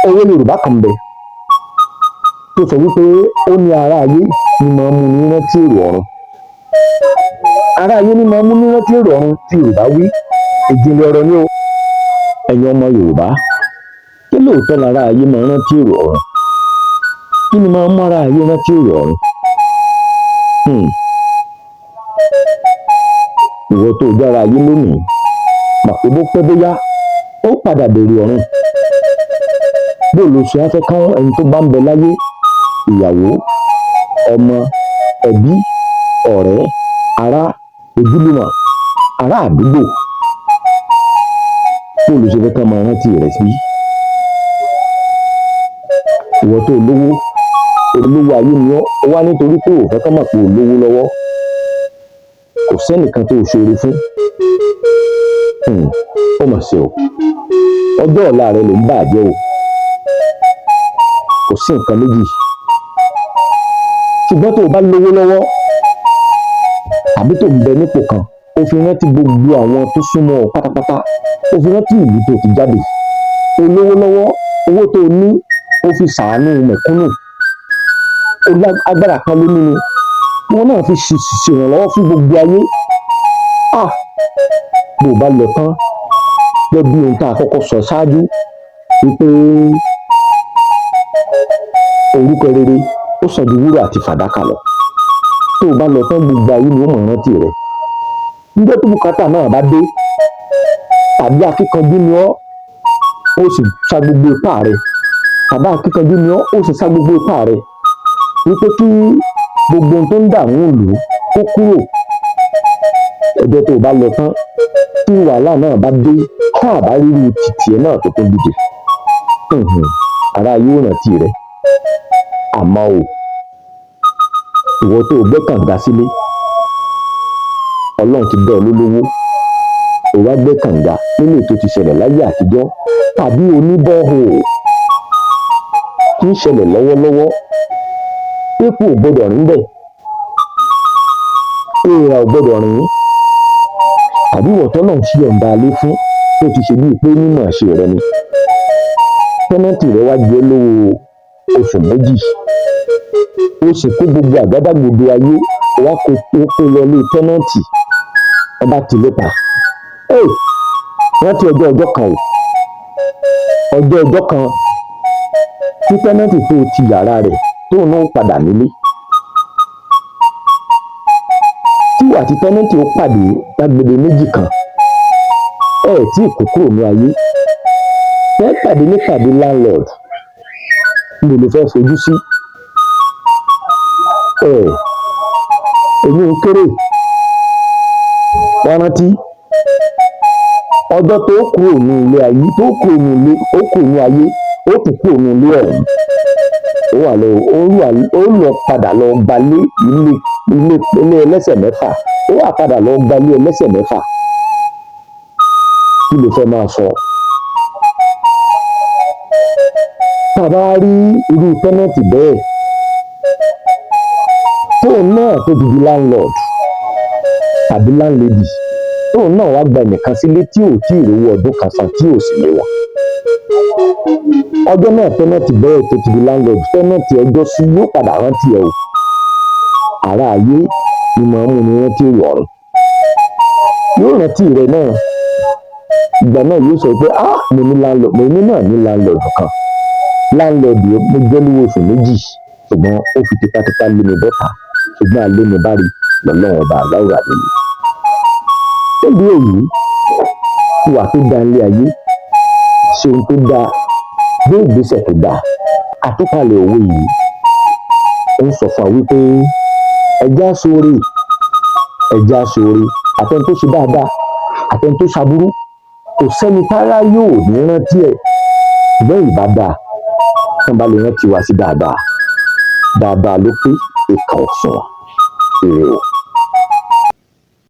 òwe Yorùbá kan bẹ tó sọ wípé ó ní ará ayé ni máa ń mú ní rántí èrò ọ̀run. Ará ayé ni máa ń mú ní rántí èrò ọ̀run tí Yorùbá wí. Ìjìnlẹ̀ ọ̀rọ̀ ni o, ẹ̀yin ọmọ Yorùbá. Ṣé lóòótọ́ lára ayé máa ń rántí èrò ọ̀run? Kí ni máa ń mú ará ayé rántí èrò ọ̀run? Ìwọ tó jẹ́ ará ayé lónìí, mọ̀ pé bó pẹ́ bóyá ó padà dèrò ọ̀run. Bó ló ṣe á fẹ́ kán ẹni tó bá ń bẹ láyé, ìyàwó, ọmọ, ẹbí, ọ̀rẹ́, ará, ojúlùmọ̀, ará àdúgbò, bó ló ṣe fẹ́ kán máa rántí rẹ̀ sí? Ìwọ tó lówó, olówó ayé ni ọ́, ó wá nítorí pé ò fẹ́ kán mọ̀ pé ò lówó lọ́wọ́. Kò sẹ́nìkan tó ṣoore fún. Ó mà ṣe o. Ọjọ́ ọ̀la rẹ ló ń bàjẹ́ o. Kò sí nǹkan méjì. Ṣùgbọ́n tó o bá lówó lọ́wọ́ àbí tó ń bẹ nípò kan, o fi rántí gbogbo àwọn tó súnmọ́ ọ pátápátá. O fi rántí ìlú tó ti jáde. O lówó lọ́wọ́, owó tó o ní, o fi ṣàánú mẹ̀kúnnù. O lágbára kan ló ní ni. Wọ́n náà fi ṣèrànlọ́wọ́ fún gbogbo ayé. Bó o bá lọ tán, gẹ́gẹ́ bí ohun tá a kọ́kọ́ sọ ṣáájú, wípé orúkọ rere ó sàn ju wúrà àti fàdákà lọ. Tó o bá lọ tán, gbogbo ayé ni ó mọ̀ rántí rẹ̀. Níjọ́ tí bùkátà náà bá dé, tàbí akíkanjú ni ọ́, ó sì sa gbogbo ipá rẹ̀. Tàbí akíkanjú ni ọ́, ó sì sa gbogbo ipá rẹ̀. Wípé kí gbogbo ohun tó ń dààmú ìlú kó kúrò. Ọjọ́ tó o bá lọ tán, tí wàhálà náà bá dé, tá a bá ríru títì ẹ̀ náà tó tó dìde, ará yóò rántí rẹ̀. Àmọ́ o, ìwọ tó o gbẹ́ kànga sílé, Ọlọ́run ti dá ọ lólówó, o wá gbẹ́ kànga nínú ètò ti ṣẹlẹ̀ láyé àtijọ́, tàbí oníbọ̀hò tí ń ṣẹlẹ̀ lọ́wọ́lọ́wọ́, epo ò gbọdọ̀ rìn bẹ́ẹ̀, èèrà ò gbọdọ̀ rìn, tàbí ìwọ tọ́lọ́run ṣí ọ̀ǹda alé fún tó ti ṣe bíi pé mímọ̀ ṣe rẹ ni. Tẹ́nàntì rẹ wá jẹ́ lówó oṣù méjì, ó sì kó gbogbo àgádágodo ayé wá kó lọ lé tẹ́nàntì, ọba ti lé pa. Rántí ọjọ́ kan o, ọjọ́ kan tí tẹ́nàntì tó ti yàrá rẹ̀ tóun náà padà nílé, tí ìwà àti tẹ́nàntì ó pàdé lágbede méjì kan, tí kò kúrò ní ayé, fẹ́ pàdé ní pàdé landlord, níbo ló fẹ́ fojú sí? Èmi ń kéré. Wọ́n rántí ọjọ́ tó kúrò ní ilé ayé, tó kúrò ní ilé, ó kúrò ní ayé, ó tún kúrò ní ilé ọ̀hún. Ó lọ padà lọ gbalé ilé ẹlẹ́sẹ̀ mẹ́fà. Ó wà padà lọ gbalé ẹlẹ́sẹ̀ mẹ́fà. Kí ló fẹ́ máa sọ? Tàbá rí irú tẹ́nàntì bẹ́ẹ̀, tóun náà tó di landlord tàbí landlady, tóun náà wá gba ẹnìkan sílé tí ò tí ì rówó ọdún kan san, tí ò sì lé wọn. Ọjọ́ náà tẹ́nàntì bẹ́ẹ̀ tó ti di landlord, tẹ́nàntì ọjọ́ sí yóò padà rántí ẹ o. Ará ayé ni máa ń mú ni rántí èrò ọ̀run. Yóò rántí rẹ náà. Ìgbà náà yóò sọ pé mo ní landlord, mo ní náà ní landlord kan. Landlord mo jẹ́ lówó oṣù méjì, ṣùgbọ́n ó fi tipátipá lé mi bọ́ta, ṣùgbọ́n alẹ́ mi bá rí lọ́lọ́run ọba aláwùrà mi. Níbi èyí, ìwà tó dá ilé ayé, ṣe ohun tó dáa, gbé ìgbésẹ̀ tó dáa. Àtúpalẹ̀ òwe yìí ó ń sọ fún wa wípé ẹja ṣoore, àtẹni tó ṣe dáadáa, àtẹni tó ṣaburú, kò sẹ́ni tára yóò ní rántí ẹ̀. Ṣùgbọ́n ìbá dáa tí wọ́n bá lè rántí wa sí dáadáa ló pé ìkà ọ̀sán. Èrè o.